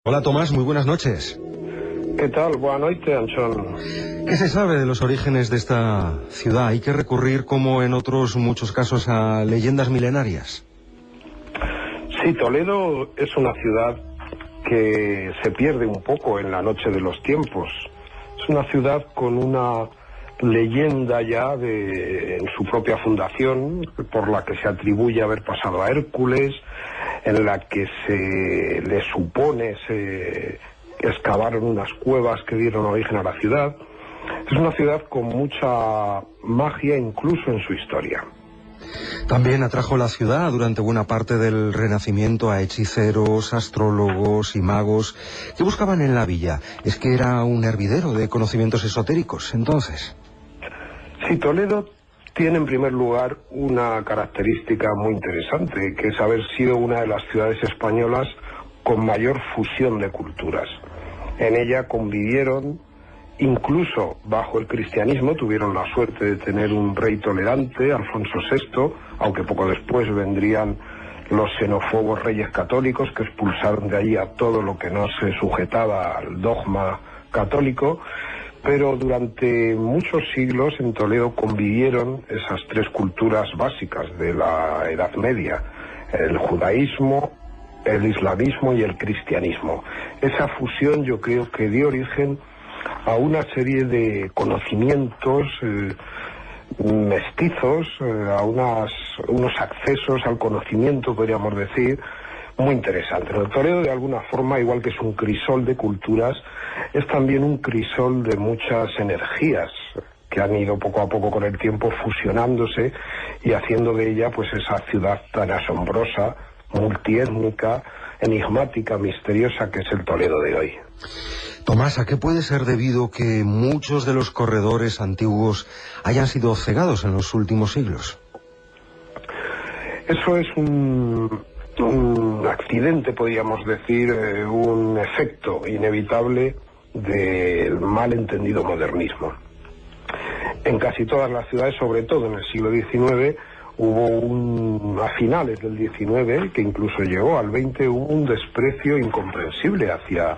Hola Tomás, muy buenas noches. ¿Qué tal? Buenas noches, Anchón. ¿Qué se sabe de los orígenes de esta ciudad? Hay que recurrir, como en otros muchos casos, a leyendas milenarias. Sí, Toledo es una ciudad que se pierde un poco en la noche de los tiempos. Es una ciudad con una leyenda ya en su propia fundación, por la que se atribuye haber pasado a Hércules, en la que se le supone se excavaron unas cuevas que dieron origen a la ciudad. Es una ciudad con mucha magia, incluso en su historia. También atrajo la ciudad durante buena parte del Renacimiento a hechiceros, astrólogos y magos que buscaban en la villa. Es que era un hervidero de conocimientos esotéricos, entonces. Sí, Toledo tiene en primer lugar una característica muy interesante, que es haber sido una de las ciudades españolas con mayor fusión de culturas. En ella convivieron, incluso bajo el cristianismo, tuvieron la suerte de tener un rey tolerante, Alfonso VI, aunque poco después vendrían los xenófobos reyes católicos que expulsaron de allí a todo lo que no se sujetaba al dogma católico. Pero durante muchos siglos en Toledo convivieron esas tres culturas básicas de la Edad Media: el judaísmo, el islamismo y el cristianismo. Esa fusión yo creo que dio origen a una serie de conocimientos mestizos, a unos accesos al conocimiento, podríamos decir, muy interesantes. El Toledo, de alguna forma, igual que es un crisol de culturas, es también un crisol de muchas energías que han ido poco a poco con el tiempo fusionándose y haciendo de ella pues esa ciudad tan asombrosa, multiétnica, enigmática, misteriosa que es el Toledo de hoy. Tomás, ¿a qué puede ser debido que muchos de los corredores antiguos hayan sido cegados en los últimos siglos? Eso es un accidente, podríamos decir, un efecto inevitable del mal entendido modernismo. En casi todas las ciudades, sobre todo en el siglo XIX, a finales del XIX, que incluso llegó al XX, hubo un desprecio incomprensible hacia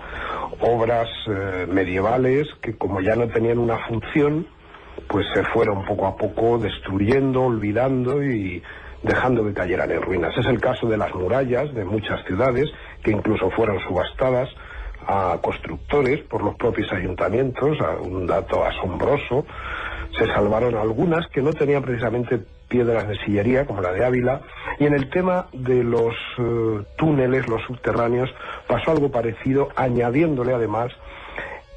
obras medievales que, como ya no tenían una función, pues se fueron poco a poco destruyendo, olvidando y dejando que cayeran en ruinas. Es el caso de las murallas de muchas ciudades, que incluso fueron subastadas a constructores por los propios ayuntamientos, un dato asombroso. Se salvaron algunas que no tenían precisamente piedras de sillería, como la de Ávila, y en el tema de los túneles, los subterráneos, pasó algo parecido, añadiéndole además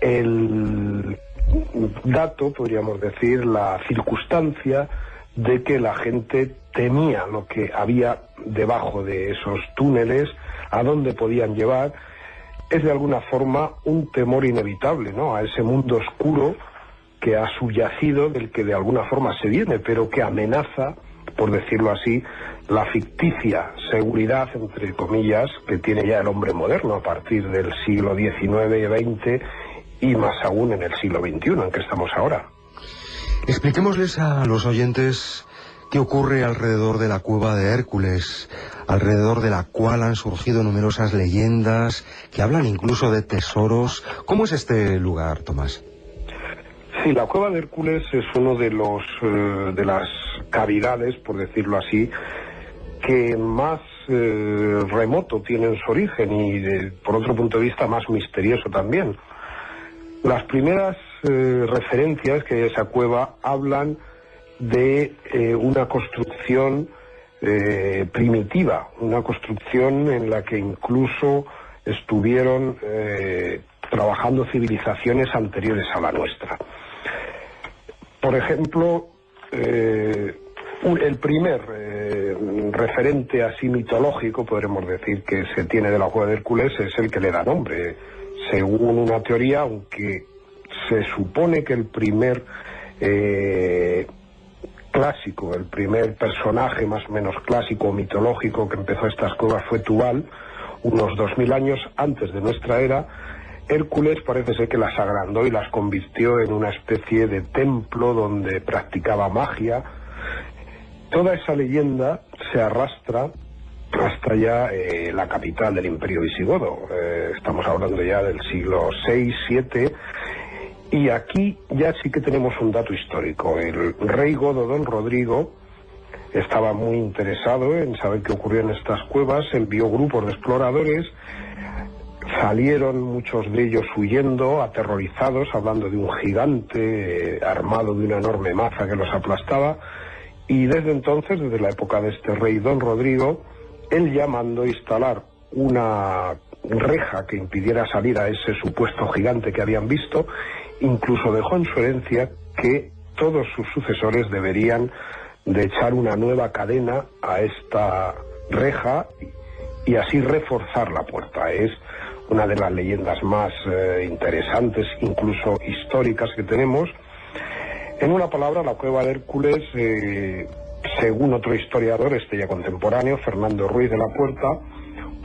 el dato, podríamos decir, la circunstancia de que la gente temía lo que había debajo de esos túneles, a dónde podían llevar. Es de alguna forma un temor inevitable, ¿no?, a ese mundo oscuro que ha subyacido, del que de alguna forma se viene, pero que amenaza, por decirlo así, la ficticia seguridad, entre comillas, que tiene ya el hombre moderno a partir del siglo XIX y XX, y más aún en el siglo XXI, en que estamos ahora. Expliquémosles a los oyentes qué ocurre alrededor de la cueva de Hércules, alrededor de la cual han surgido numerosas leyendas que hablan incluso de tesoros. ¿Cómo es este lugar, Tomás? Sí, la cueva de Hércules es uno de las cavidades, por decirlo así, que más remoto tienen su origen y, por otro punto de vista, más misterioso también. Las primeras referencias que hay a esa cueva hablan de una construcción primitiva, una construcción en la que incluso estuvieron trabajando civilizaciones anteriores a la nuestra. Por ejemplo, el primer referente así mitológico, podremos decir, que se tiene de la cueva de Hércules es el que le da nombre. Según una teoría, aunque se supone que el primer clásico, el primer personaje más o menos clásico o mitológico que empezó estas cuevas fue Tubal, unos 2000 años antes de nuestra era, Hércules parece ser que las agrandó y las convirtió en una especie de templo donde practicaba magia. Toda esa leyenda se arrastra hasta ya la capital del Imperio Visigodo. Estamos hablando ya del siglo VI, VII, y aquí ya sí que tenemos un dato histórico. El rey godo don Rodrigo estaba muy interesado en saber qué ocurría en estas cuevas, envió grupos de exploradores, salieron muchos de ellos huyendo, aterrorizados, hablando de un gigante armado de una enorme maza que los aplastaba, y desde entonces, desde la época de este rey don Rodrigo, él ya mandó instalar una reja que impidiera salir a ese supuesto gigante que habían visto. Incluso dejó en su herencia que todos sus sucesores deberían de echar una nueva cadena a esta reja y así reforzar la puerta. Es una de las leyendas más interesantes, incluso históricas, que tenemos. En una palabra, la cueva de Hércules, según otro historiador, este ya contemporáneo, Fernando Ruiz de la Puerta,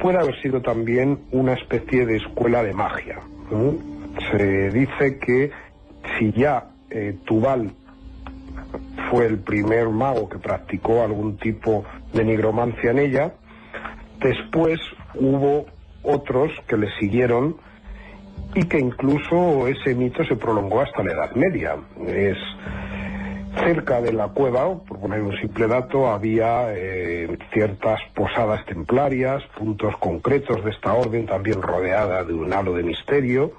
puede haber sido también una especie de escuela de magia. Se dice que si ya Tubal fue el primer mago que practicó algún tipo de nigromancia en ella, después hubo otros que le siguieron y que incluso ese mito se prolongó hasta la Edad Media. Cerca de la cueva, por poner un simple dato, había ciertas posadas templarias, puntos concretos de esta orden, también rodeada de un halo de misterio.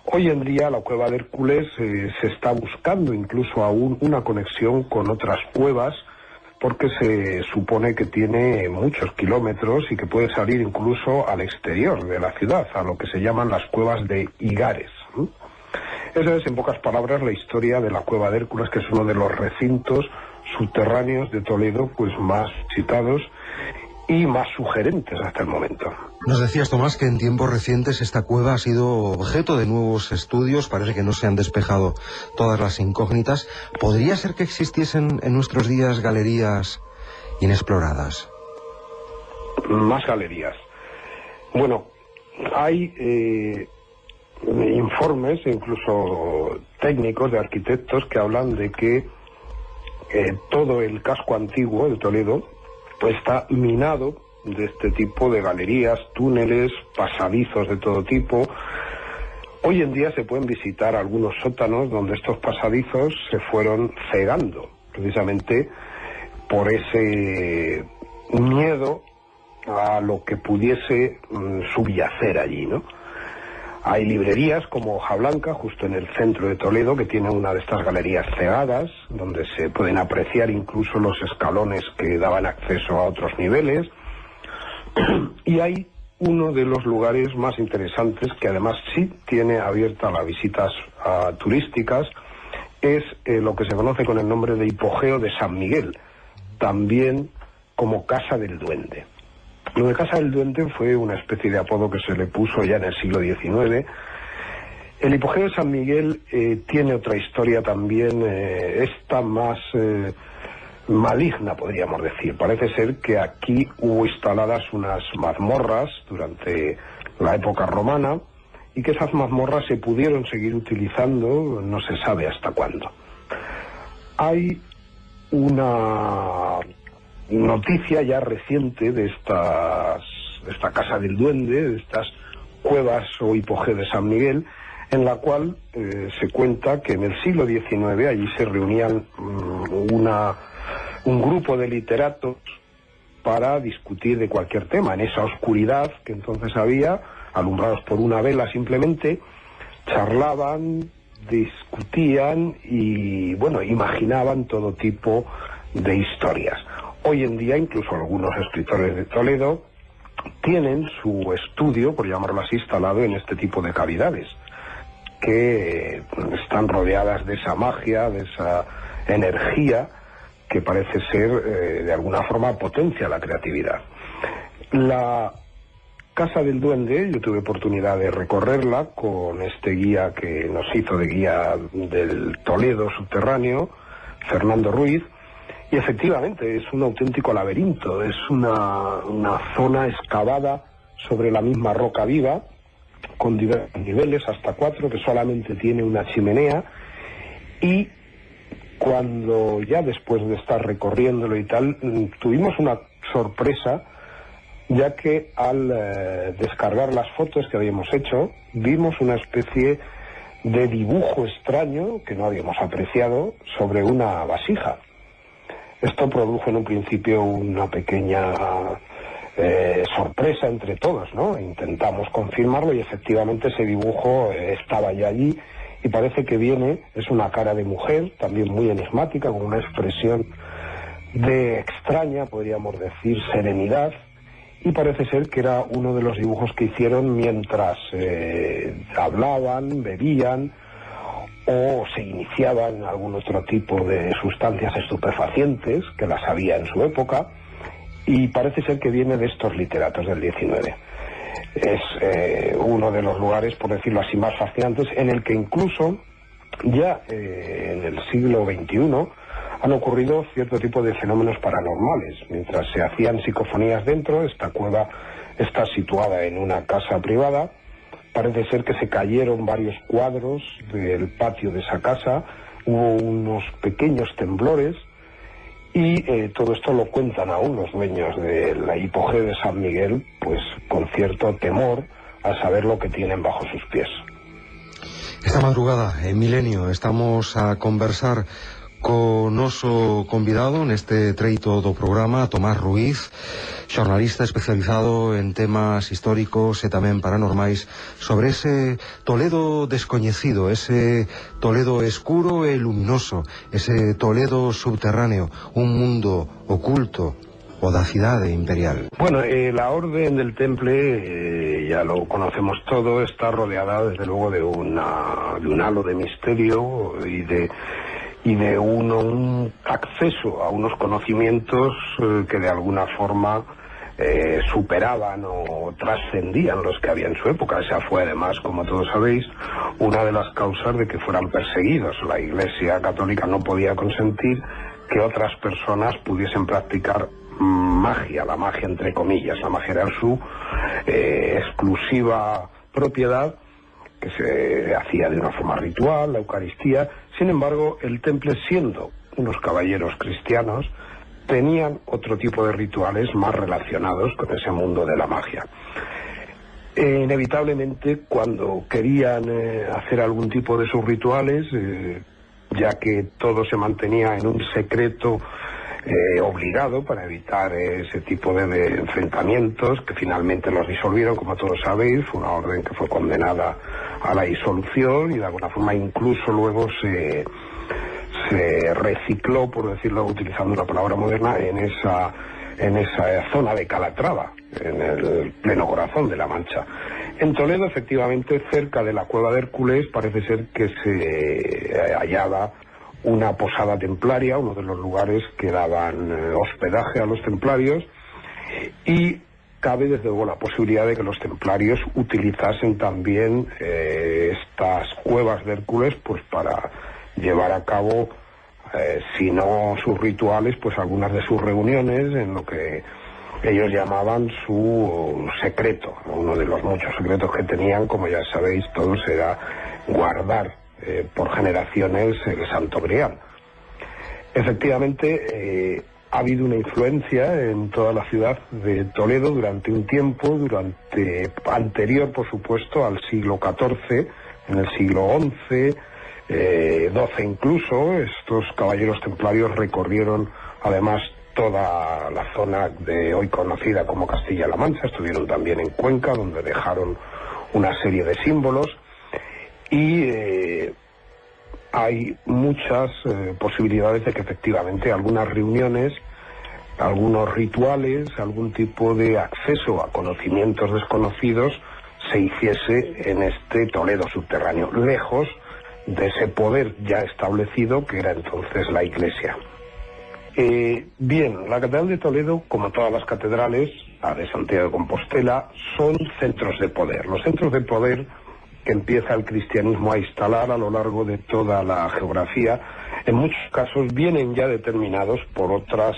Hoy en día la cueva de Hércules se está buscando incluso aún una conexión con otras cuevas, porque se supone que tiene muchos kilómetros y que puede salir incluso al exterior de la ciudad, a lo que se llaman las cuevas de Igares. Esa es, en pocas palabras, la historia de la cueva de Hércules, que es uno de los recintos subterráneos de Toledo pues más visitados y más sugerentes hasta el momento. Nos decías, Tomás, que en tiempos recientes esta cueva ha sido objeto de nuevos estudios. Parece que no se han despejado todas las incógnitas. ¿Podría ser que existiesen en nuestros días galerías inexploradas? Más galerías. Bueno, hay informes, incluso técnicos de arquitectos, que hablan de que todo el casco antiguo de Toledo pues está minado de este tipo de galerías, túneles, pasadizos de todo tipo. Hoy en día se pueden visitar algunos sótanos donde estos pasadizos se fueron cegando, precisamente por ese miedo a lo que pudiese subyacer allí, ¿no? Hay librerías como Hoja Blanca, justo en el centro de Toledo, que tiene una de estas galerías cegadas, donde se pueden apreciar incluso los escalones que daban acceso a otros niveles. Y hay uno de los lugares más interesantes, que además sí tiene abierta las visitas turísticas, es lo que se conoce con el nombre de Hipogeo de San Miguel, también como Casa del Duende. Lo de Casa del Duende fue una especie de apodo que se le puso ya en el siglo XIX. El Hipogeo de San Miguel tiene otra historia también, esta más maligna, podríamos decir. Parece ser que aquí hubo instaladas unas mazmorras durante la época romana y que esas mazmorras se pudieron seguir utilizando, no se sabe hasta cuándo. Hay una noticia ya reciente de esta Casa del Duende, de estas cuevas o Hipogeo de San Miguel, en la cual se cuenta que en el siglo XIX allí se reunían un grupo de literatos para discutir de cualquier tema. En esa oscuridad que entonces había, alumbrados por una vela simplemente, charlaban, discutían y, bueno, imaginaban todo tipo de historias. Hoy en día, incluso algunos escritores de Toledo tienen su estudio, por llamarlo así, instalado en este tipo de cavidades, que están rodeadas de esa magia, de esa energía que parece ser, de alguna forma, potencia la creatividad. La Casa del Duende, yo tuve oportunidad de recorrerla con este guía que nos hizo de guía del Toledo subterráneo, Fernando Ruiz, y efectivamente es un auténtico laberinto, es una zona excavada sobre la misma roca viva, con diversos niveles, hasta 4, que solamente tiene una chimenea, y cuando ya después de estar recorriéndolo y tal, tuvimos una sorpresa ya que al descargar las fotos que habíamos hecho, vimos una especie de dibujo extraño que no habíamos apreciado sobre una vasija. Esto produjo en un principio una pequeña sorpresa entre todos, ¿no? Intentamos confirmarlo y efectivamente ese dibujo estaba ya allí, y parece que es una cara de mujer, también muy enigmática, con una expresión de extraña, podríamos decir, serenidad, y parece ser que era uno de los dibujos que hicieron mientras hablaban, bebían o se iniciaban en algún otro tipo de sustancias estupefacientes, que las había en su época, y parece ser que viene de estos literatos del XIX. Es uno de los lugares, por decirlo así, más fascinantes, en el que incluso ya en el siglo XXI han ocurrido cierto tipo de fenómenos paranormales. Mientras se hacían psicofonías dentro, esta cueva está situada en una casa privada. Parece ser que se cayeron varios cuadros del patio de esa casa, hubo unos pequeños temblores, y todo esto lo cuentan aún los dueños de la hipogea de San Miguel, pues con cierto temor a saber lo que tienen bajo sus pies. Esta madrugada, en Milenio, estamos a conversar con noso convidado neste treito do programa, Tomás Ruiz, xornalista especializado en temas históricos e tamén paranormais, sobre ese Toledo descoñecido, ese Toledo escuro e luminoso, ese Toledo subterráneo, un mundo oculto, o da cidade imperial. Bueno, la orden del Temple, ya lo conocemos todo, está rodeada desde luego de un halo de misterio y de un acceso a unos conocimientos que de alguna forma superaban o trascendían los que había en su época. Esa fue además, como todos sabéis, una de las causas de que fueran perseguidos. La Iglesia Católica no podía consentir que otras personas pudiesen practicar magia, la magia entre comillas. La magia era su exclusiva propiedad, que se hacía de una forma ritual, la Eucaristía. Sin embargo, el Temple, siendo unos caballeros cristianos, tenían otro tipo de rituales más relacionados con ese mundo de la magia. Inevitablemente, cuando querían hacer algún tipo de sus rituales, ya que todo se mantenía en un secreto obligado para evitar ese tipo de enfrentamientos, que finalmente los disolvieron, como todos sabéis. Fue una orden que fue condenada a la disolución y de alguna forma incluso luego se recicló, por decirlo, utilizando una palabra moderna, en esa zona de Calatrava, en el pleno corazón de La Mancha. En Toledo, efectivamente, cerca de la cueva de Hércules, parece ser que se hallaba una posada templaria, uno de los lugares que daban hospedaje a los templarios, y cabe desde luego la posibilidad de que los templarios utilizasen también estas cuevas de Hércules pues para llevar a cabo, si no sus rituales, pues algunas de sus reuniones en lo que ellos llamaban su secreto. Uno de los muchos secretos que tenían, como ya sabéis todos, era guardar por generaciones el Santo Grial. Efectivamente, ha habido una influencia en toda la ciudad de Toledo durante un tiempo, anterior, por supuesto, al siglo XIV, en el siglo XI, XII incluso. Estos caballeros templarios recorrieron además toda la zona de hoy conocida como Castilla-La Mancha. Estuvieron también en Cuenca, donde dejaron una serie de símbolos, y hay muchas posibilidades de que efectivamente algunas reuniones, algunos rituales, algún tipo de acceso a conocimientos desconocidos se hiciese en este Toledo subterráneo, lejos de ese poder ya establecido que era entonces la Iglesia. Bien, la Catedral de Toledo, como todas las catedrales, la de Santiago de Compostela, son centros de poder. Los centros de poder que empieza el cristianismo a instalar a lo largo de toda la geografía, en muchos casos vienen ya determinados por otros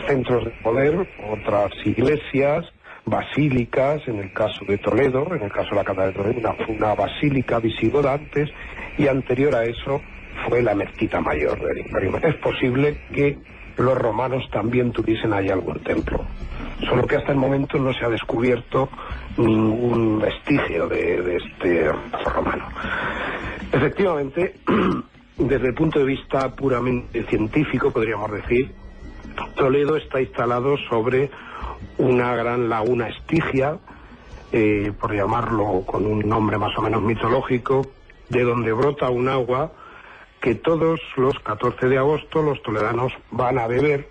centros de poder, otras iglesias, basílicas. En el caso de Toledo, en el caso de la Catedral de Toledo, una basílica visigoda antes, y anterior a eso fue la mezquita mayor del Imperio. Es posible que los romanos también tuviesen allí algún templo. Solo que hasta el momento no se ha descubierto ningún vestigio de este romano. Efectivamente, desde el punto de vista puramente científico, podríamos decir, Toledo está instalado sobre una gran laguna estigia, por llamarlo con un nombre más o menos mitológico, de donde brota un agua que todos los 14 de agosto los toledanos van a beber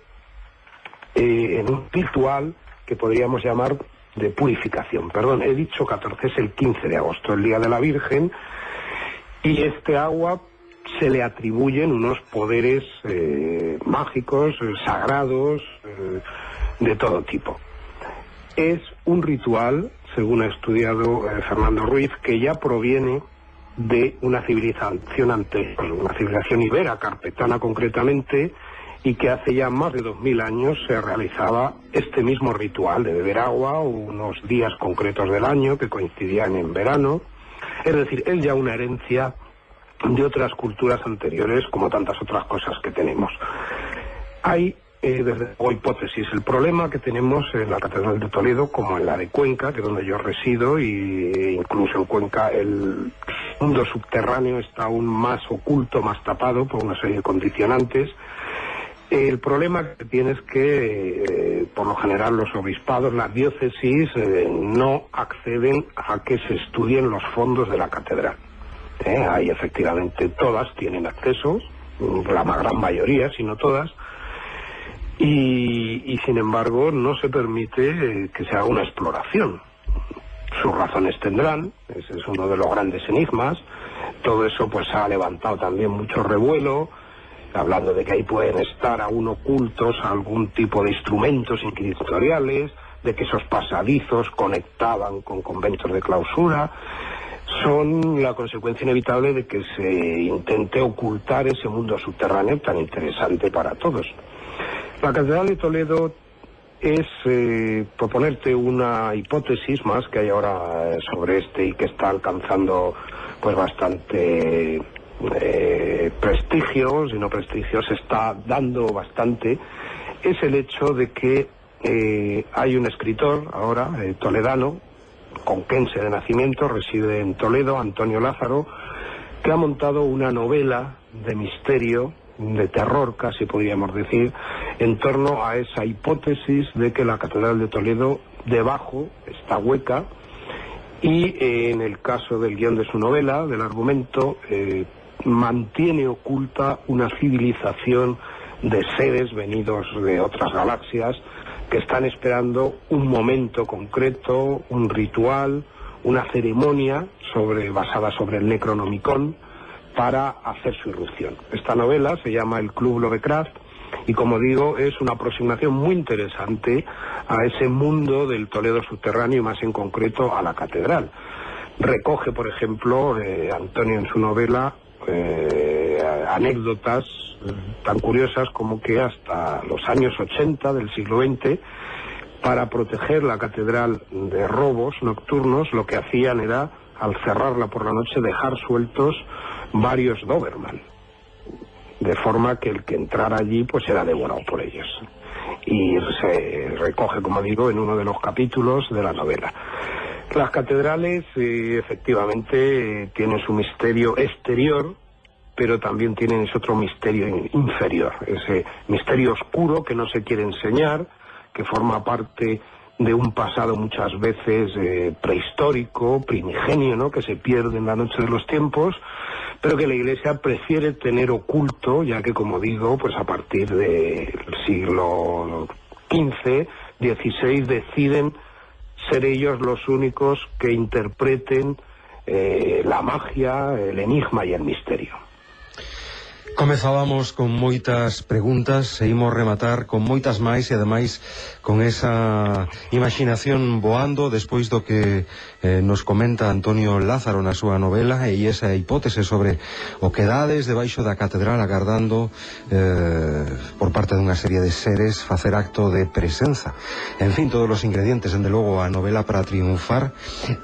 en un ritual que podríamos llamar de purificación. Perdón, he dicho 14, es el 15 de agosto, el Día de la Virgen, y este agua se le atribuyen unos poderes mágicos, sagrados, de todo tipo. Es un ritual, según ha estudiado Fernando Ruiz, que ya proviene de una civilización anterior, una civilización ibera, carpetana concretamente, y que hace ya más de 2000 años se realizaba este mismo ritual de beber agua unos días concretos del año que coincidían en verano. Es decir, es ya una herencia de otras culturas anteriores, como tantas otras cosas que tenemos. Hay, desde luego, hipótesis. El problema que tenemos en la Catedral de Toledo, como en la de Cuenca, que es donde yo resido, y incluso en Cuenca el mundo subterráneo está aún más oculto, más tapado por una serie de condicionantes. El problema que tiene es que, por lo general, los obispados, las diócesis, no acceden a que se estudien los fondos de la catedral. Ahí, efectivamente, todas tienen acceso, la gran mayoría, si no todas, y sin embargo no se permite que se haga una exploración. Sus razones tendrán, ese es uno de los grandes enigmas. Todo eso pues ha levantado también mucho revuelo, hablando de que ahí pueden estar aún ocultos algún tipo de instrumentos inquisitoriales, de que esos pasadizos conectaban con conventos de clausura. Son la consecuencia inevitable de que se intente ocultar ese mundo subterráneo tan interesante para todos. La Catedral de Toledo es, por ponerte una hipótesis más que hay ahora sobre y que está alcanzando pues bastante prestigio, si no prestigio, se está dando bastante, es el hecho de que hay un escritor ahora, toledano, conquense de nacimiento, reside en Toledo, Antonio Lázaro, que ha montado una novela de misterio, de terror casi podríamos decir, en torno a esa hipótesis de que la Catedral de Toledo debajo está hueca, y en el caso del guión de su novela, del argumento, mantiene oculta una civilización de seres venidos de otras galaxias que están esperando un momento concreto, un ritual, una ceremonia basada sobre el Necronomicon para hacer su irrupción. Esta novela se llama El Club Lovecraft y, como digo, es una aproximación muy interesante a ese mundo del Toledo subterráneo y más en concreto a la catedral. Recoge, por ejemplo, Antonio en su novela anécdotas tan curiosas como que hasta los años 80 del siglo XX, para proteger la catedral de robos nocturnos, lo que hacían era, al cerrarla por la noche, dejar sueltos varios Doberman, de forma que el que entrara allí pues era devorado por ellos. Y se recoge, como digo, en uno de los capítulos de la novela. Las catedrales efectivamente tienen su misterio exterior, pero también tienen ese otro misterio inferior, ese misterio oscuro que no se quiere enseñar, que forma parte de un pasado muchas veces prehistórico, primigenio, ¿no?, que se pierde en la noche de los tiempos, pero que la Iglesia prefiere tener oculto, ya que, como digo, pues a partir del siglo XV, XVI, deciden ser ellos los únicos que interpreten la magia, el enigma y el misterio. Comezábamos con moitas preguntas e imos rematar con moitas máis e ademais con esa imaginación voando despois do que nos comenta Antonio Lázaro na súa novela e esa hipótese sobre o que dades debaixo da catedral agardando por parte dunha serie de seres facer acto de presenza. En fin, todos os ingredientes, dende logo, a novela para triunfar.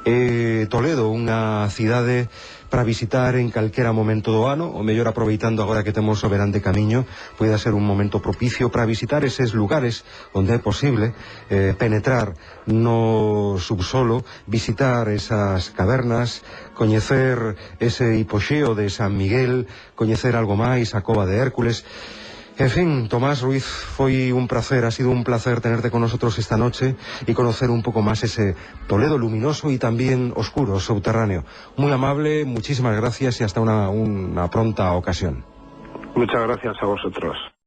Toledo, unha cidade para visitar en calquera momento do ano, ou mellor aproveitando agora que temos o verán de camiño, poida ser un momento propicio para visitar eses lugares onde é posible penetrar no subsolo, visitar esas cavernas, coñecer ese hipoxeo de San Miguel, coñecer algo máis a cova de Hércules. En fin, Tomás Ruiz, foi un placer, ha sido un placer tenerte con nosotros esta noche y conocer un poco más ese Toledo luminoso y también oscuro, subterráneo. Muy amable, muchísimas gracias y hasta una pronta ocasión. Muchas gracias a vosotros.